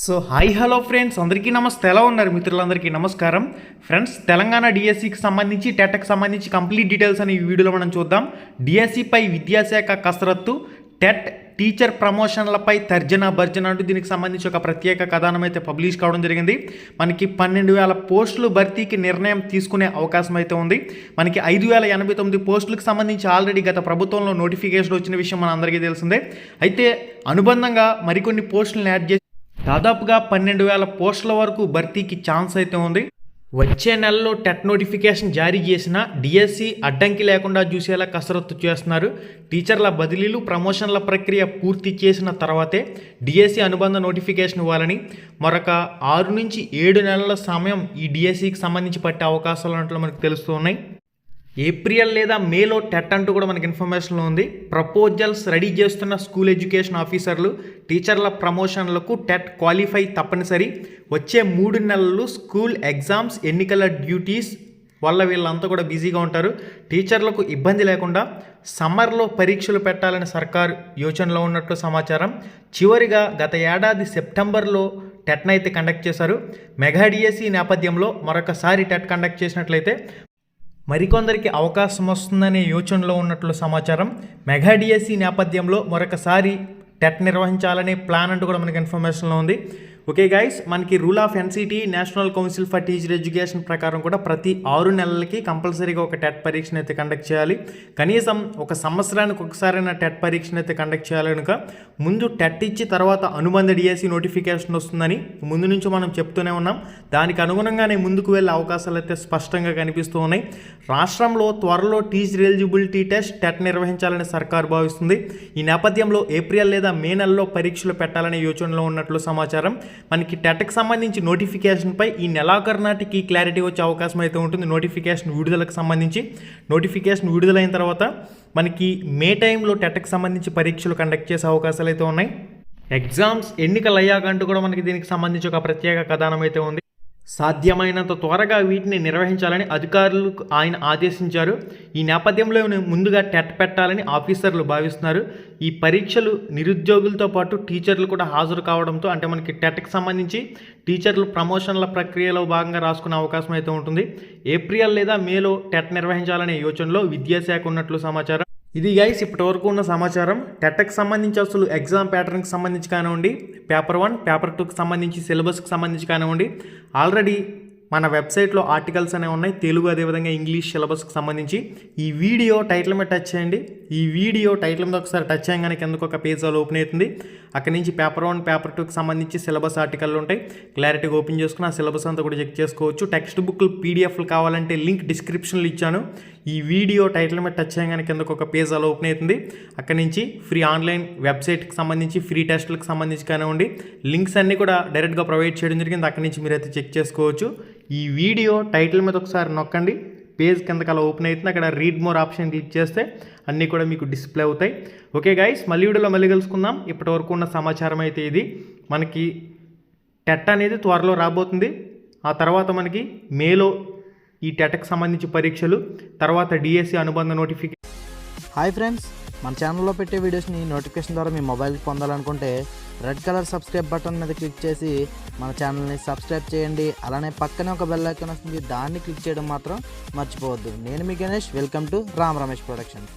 So hi hello friends, అందరికీ నమస్తే. ఎలా ఉన్నారు మిత్రులందరికీ నమస్కారం. ఫ్రెండ్స్, తెలంగాణ డిఎస్సికి సంబంధించి టెట్కి సంబంధించి కంప్లీట్ డీటెయిల్స్ అని ఈ వీడియోలో మనం చూద్దాం. డిఎస్సిపై విద్యాశాఖ కసరత్తు, టెట్ టీచర్ ప్రమోషన్లపై తర్జన భర్జన అంటూ దీనికి సంబంధించి ఒక ప్రత్యేక కథనం అయితే పబ్లిష్ కావడం జరిగింది. మనకి 12,000 పోస్టులు భర్తీకి నిర్ణయం తీసుకునే అవకాశం అయితే ఉంది. మనకి 5,089 పోస్టులకు సంబంధించి ఆల్రెడీ గత ప్రభుత్వంలో నోటిఫికేషన్ వచ్చిన విషయం మన అందరికీ తెలిసిందే. అయితే అనుబంధంగా మరికొన్ని పోస్టులను యాడ్ చేసి దాదాపుగా 12,000 పోస్టుల వరకు భర్తీకి ఛాన్స్ అయితే ఉంది. వచ్చే నెలలో టెట్ నోటిఫికేషన్ జారీ చేసిన డిఎస్సి అడ్డంకి లేకుండా చూసేలా కసరత్తు చేస్తున్నారు. టీచర్ల బదిలీలు, ప్రమోషన్ల ప్రక్రియ పూర్తి చేసిన తర్వాతే డిఎస్సి అనుబంధ నోటిఫికేషన్ ఇవ్వాలని, మరొక 6 నుంచి 7 నెలల సమయం ఈ డిఎస్సికి సంబంధించి పట్టే అవకాశాలు ఉన్నట్లు మనకు తెలుస్తూ ఉన్నాయి. ఏప్రిల్ లేదా మేలో టెట్ అంటూ కూడా మనకి ఇన్ఫర్మేషన్లో ఉంది. ప్రపోజల్స్ రెడీ చేస్తున్న స్కూల్ ఎడ్యుకేషన్ ఆఫీసర్లు టీచర్ల ప్రమోషన్లకు టెట్ క్వాలిఫై తప్పనిసరి. వచ్చే 3 నెలలు స్కూల్ ఎగ్జామ్స్, ఎన్నికల డ్యూటీస్ వల్ల వీళ్ళంతా కూడా బిజీగా ఉంటారు. టీచర్లకు ఇబ్బంది లేకుండా సమ్మర్లో పరీక్షలు పెట్టాలని సర్కారు యోచనలో ఉన్నట్లు సమాచారం. చివరిగా గత ఏడాది సెప్టెంబర్లో టెట్ను అయితే కండక్ట్ చేశారు. మెగా డిఎస్సి నేపథ్యంలో మరొకసారి టెట్ కండక్ట్ చేసినట్లయితే మరికొందరికి అవకాశం వస్తుందనే యోచనలో ఉన్నట్లు సమాచారం. మెగా డిఎస్సి నేపథ్యంలో మరొకసారి టెట్ నిర్వహించాలనే ప్లాన్ అంటూ కూడా మనకి ఇన్ఫర్మేషన్లో ఉంది. ఓకే గైస్, మనకి rule of NCT, national council for teacher education ప్రకారం కూడా ప్రతి 6 నెలలకి కంపల్సరీగా ఒక టెట్ పరీక్షను అయితే కండక్ట్ చేయాలి. కనీసం ఒక సంవత్సరానికి ఒకసారైనా టెట్ పరీక్షను అయితే కండక్ట్ చేయాలి. కనుక ముందు టెట్ ఇచ్చి తర్వాత అనుబంధ డిఎస్సి నోటిఫికేషన్ వస్తుందని ముందు నుంచి మనం చెప్తూనే ఉన్నాం. దానికి అనుగుణంగానే ముందుకు వెళ్ళే అవకాశాలు అయితే స్పష్టంగా కనిపిస్తూ ఉన్నాయి. రాష్ట్రంలో త్వరలో టీచర్ ఎలిజిబిలిటీ టెస్ట్, టెట్ నిర్వహించాలని సర్కారు భావిస్తుంది. ఈ నేపథ్యంలో ఏప్రిల్ లేదా మే నెలలో పరీక్షలు పెట్టాలనే యోచనలో ఉన్నట్లు సమాచారం. మనకి టెట్కి సంబంధించి నోటిఫికేషన్పై ఈ నెలాఖరు నాటికి క్లారిటీ వచ్చే అవకాశం అయితే ఉంటుంది. నోటిఫికేషన్ విడుదలకు సంబంధించి నోటిఫికేషన్ విడుదలైన తర్వాత మనకి మే టైంలో టెట్కి సంబంధించి పరీక్షలు కండక్ట్ చేసే అవకాశాలు అయితే ఉన్నాయి. ఎగ్జామ్స్, ఎన్నికలు అయ్యాకంటూ కూడా మనకి దీనికి సంబంధించి ఒక ప్రత్యేక కథనం అయితే ఉంది. సాధ్యమైనంత త్వరగా వీటిని నిర్వహించాలని అధికారులకు ఆయన ఆదేశించారు. ఈ నేపథ్యంలో ముందుగా టెట్ పెట్టాలని ఆఫీసర్లు భావిస్తున్నారు. ఈ పరీక్షలు నిరుద్యోగులతో పాటు టీచర్లు కూడా హాజరు కావడంతో, అంటే మనకి టెట్కి సంబంధించి టీచర్లు ప్రమోషన్ల ప్రక్రియలో భాగంగా రాసుకునే అవకాశం అయితే ఉంటుంది. ఏప్రిల్ లేదా మేలో టెట్ నిర్వహించాలనే యోచనలో విద్యాశాఖ ఉన్నట్లు సమాచారం. ఇది గైస్ ఇప్పటి వరకు ఉన్న సమాచారం. టెట్కి సంబంధించి అసలు ఎగ్జామ్ ప్యాటర్న్కి సంబంధించి కానివ్వండి, పేపర్ 1, పేపర్ 2కి సంబంధించి సిలబస్కి సంబంధించి కానివ్వండి, ఆల్రెడీ మన వెబ్సైట్లో ఆర్టికల్స్ అనేవి ఉన్నాయి, తెలుగు అదేవిధంగా ఇంగ్లీష్ సిలబస్కి సంబంధించి. ఈ వీడియో టైటిల్ మీద టచ్ చేయండి. ఈ వీడియో టైటిల్ మీద ఒకసారి టచ్ చేయగానే కిందకు ఒక పేజ్ అలా ఓపెన్ అవుతుంది. అక్కడి నుంచి పేపర్ 1, పేపర్ 2కి సంబంధించి సిలబస్ ఆర్టికల్ ఉంటాయి. క్లారిటీగా ఓపెన్ చేసుకుని ఆ సిలబస్ అంతా కూడా చెక్ చేసుకోవచ్చు. టెక్స్ట్ బుక్లు, పీడిఎఫ్లు కావాలంటే లింక్ డిస్క్రిప్షన్లో ఇచ్చాను. ఈ వీడియో టైటిల్ మీద టచ్ చేయగానే కిందకు ఒక పేజ్ అలా ఓపెన్ అవుతుంది. అక్కడి నుంచి ఫ్రీ ఆన్లైన్ వెబ్సైట్కి సంబంధించి ఫ్రీ టెస్టులకు సంబంధించి కానివ్వండి, లింక్స్ అన్నీ కూడా డైరెక్ట్గా ప్రొవైడ్ చేయడం జరిగింది. అక్కడి నుంచి మీరైతే చెక్ చేసుకోవచ్చు. ఈ వీడియో టైటిల్ మీద ఒకసారి నొక్కండి, పేజ్ కిందకి అలా ఓపెన్ అవుతుంది. అక్కడ రీడ్ మోర్ ఆప్షన్ క్లిక్ చేస్తే అన్నీ కూడా మీకు డిస్ప్లే అవుతాయి. ఓకే గైస్, మళ్ళీ వీడియోలో మళ్ళీ కలుసుకుందాం. ఇప్పటి వరకు ఉన్న సమాచారం అయితే ఇది. మనకి టెట్ అనేది త్వరలో రాబోతుంది. ఆ తర్వాత మనకి మేలో ఈ టెట్కి సంబంధించి పరీక్షలు, తర్వాత డిఎస్సి అనుబంధ నోటిఫికేషన్. హాయ్ ఫ్రెండ్స్, మన ఛానల్లో పెట్టే వీడియోస్ని నోటిఫికేషన్ ద్వారా మీ మొబైల్కి పొందాలనుకుంటే రెడ్ కలర్ సబ్స్క్రైబ్ బటన్ మీద క్లిక్ చేసి మన ఛానల్ని సబ్స్క్రైబ్ చేయండి. అలానే పక్కనే ఒక బెల్ ఐకాన్ వస్తుంది, దాన్ని క్లిక్ చేయడం మాత్రం మర్చిపోవద్దు. నేను మీ Ganesh, welcome to Ram Ramesh productions.